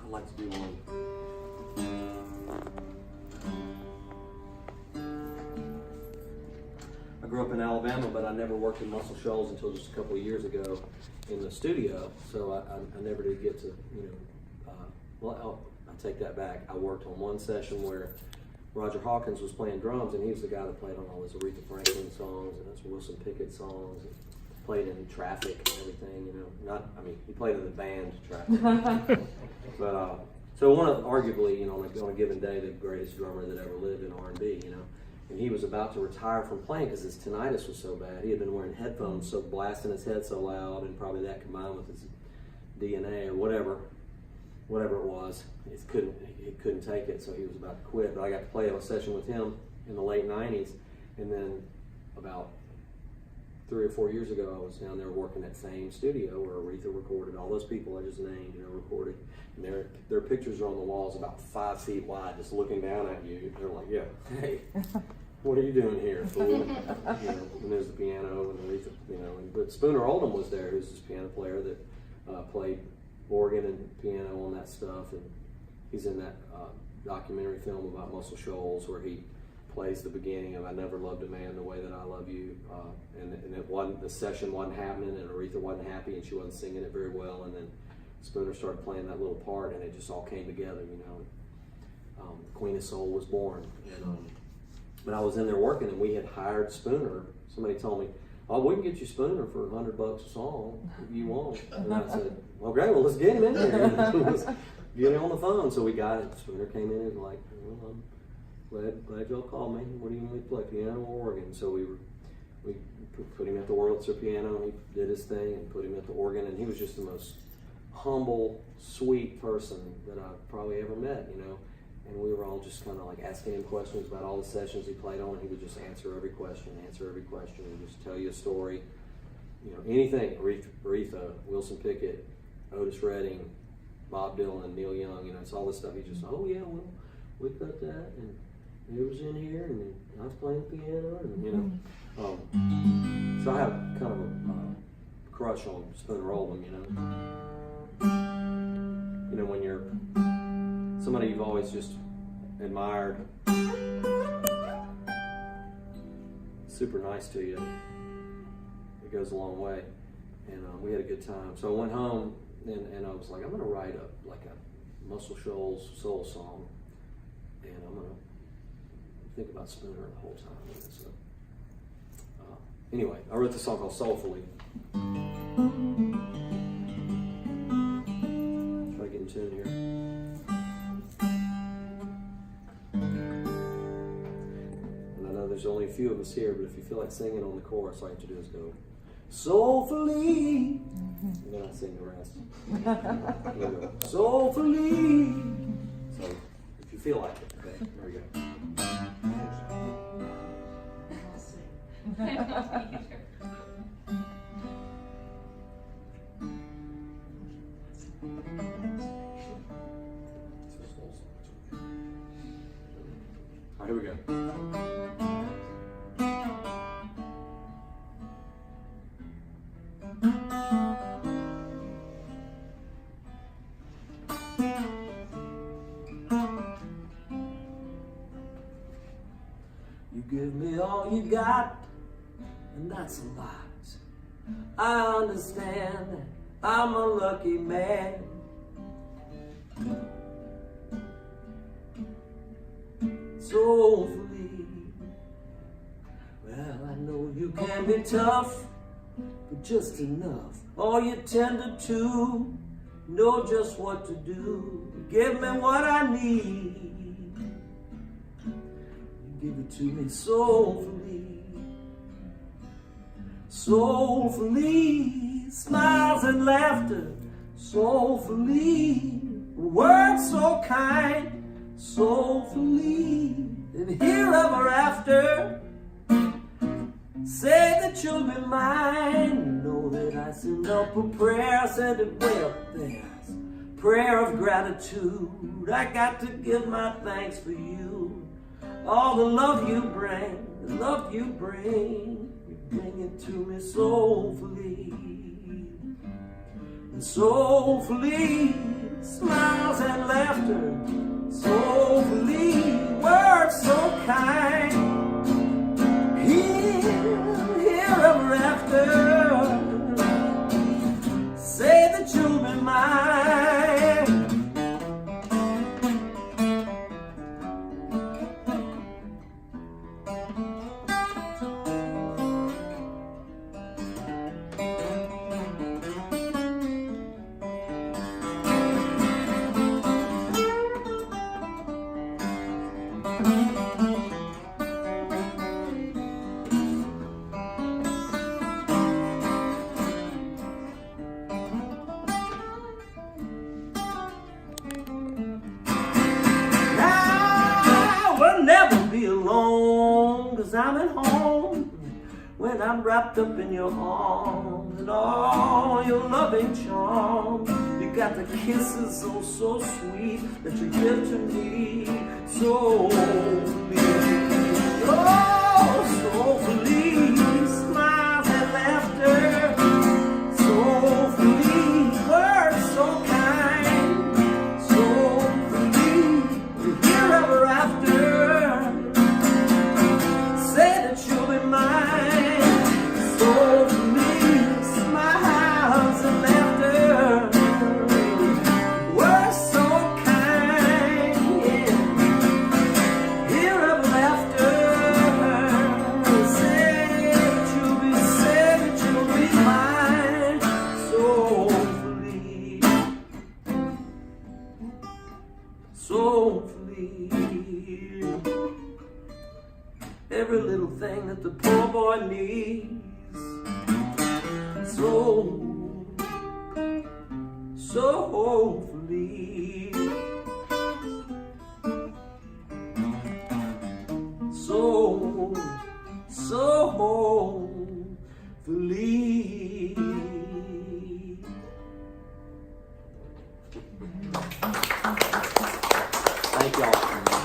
I'd like to do one. I grew up in Alabama, but I never worked in Muscle Shoals until just a couple of years ago in the studio. So I never did get to, well, I take that back. I worked on one session where Roger Hawkins was playing drums, and he was the guy that played on all those Aretha Franklin songs and those Wilson Pickett songs, and played in Traffic and everything, he played in the band Traffic. But, so one of, arguably, on a given day, the greatest drummer that ever lived in R&B, and he was about to retire from playing because his tinnitus was so bad. He had been wearing headphones, so blasting his head so loud, and probably that combined with his DNA or whatever it was, he couldn't take it, so he was about to quit. But I got to play a session with him in the late 90s, and then about 3 or 4 years ago, I was down there working at the same studio where Aretha recorded. All those people I just named, recorded. And their pictures are on the walls about 5 feet wide, just looking down at you. They're like, yeah, hey, what are you doing here, fool? And there's the piano and Aretha, but Spooner Oldham was there, who's this piano player that played organ and piano on that stuff. And he's in that documentary film about Muscle Shoals where he plays the beginning of I Never Loved a Man the Way That I Love You, and it wasn't, the session wasn't happening, and Aretha wasn't happy, and she wasn't singing it very well, and then Spooner started playing that little part, and it just all came together, the Queen of Soul was born. And but I was in there working, and we had hired Spooner. Somebody told me, oh, we can get you Spooner for $100 a song if you want. And I said, okay, well, let's get him in there. Get him on the phone. So we got it. Spooner came in and was like, well, I'm glad y'all called me. What do you want me to play, piano or organ? So we put him at the Wurlitzer piano, and he did his thing, and put him at the organ, and he was just the most humble, sweet person that I've probably ever met, And we were all just kind of like asking him questions about all the sessions he played on, and he would just answer every question, and just tell you a story. Anything, Aretha, Wilson Pickett, Otis Redding, Bob Dylan, Neil Young, it's all this stuff. He just, oh yeah, well, we got that, and it was in here, and I was playing the piano, and so I have kind of a crush on Spooner Oldham, when you're somebody you've always just admired, super nice to you, it goes a long way. And we had a good time. So I went home, and I was like, I'm going to write a Muscle Shoals soul song, and I'm going to think about Spooner the whole time. So, anyway, I wrote this song called Soulfully. Try to get in tune here. There's only a few of us here, but if you feel like singing on the chorus, all you have to do is go, soulfully, and then I sing the rest. Go, soulfully. So, if you feel like it, okay, there we go. All right, here we go. You give me all you got, and that's a lot. I understand that I'm a lucky man. Soulfully, well, I know you can be tough, but just enough. All you tender to know just what to do. Give me what I need. You give it to me soulfully. Soulfully, smiles and laughter. Soulfully, words so kind. Soulfully, and here ever after. Say that you'll be mine. Know that I send up a prayer. Send it way up there. Prayer of gratitude. I got to give my thanks for you. All the love you bring, the love you bring. You bring it to me soulfully. And soulfully, smiles and laughter, soulfully, words so kind. Here ever after, say that you'll be mine. Never be alone, 'cause I'm at home when I'm wrapped up in your arms and all your loving charm. You got the kisses so sweet that you give to me so soulfully, smiles and laughter, soulfully, words so kind, soulfully, here ever after. Soulfully, every little thing that the poor boy needs. Soulfully, soulfully. Thank y'all.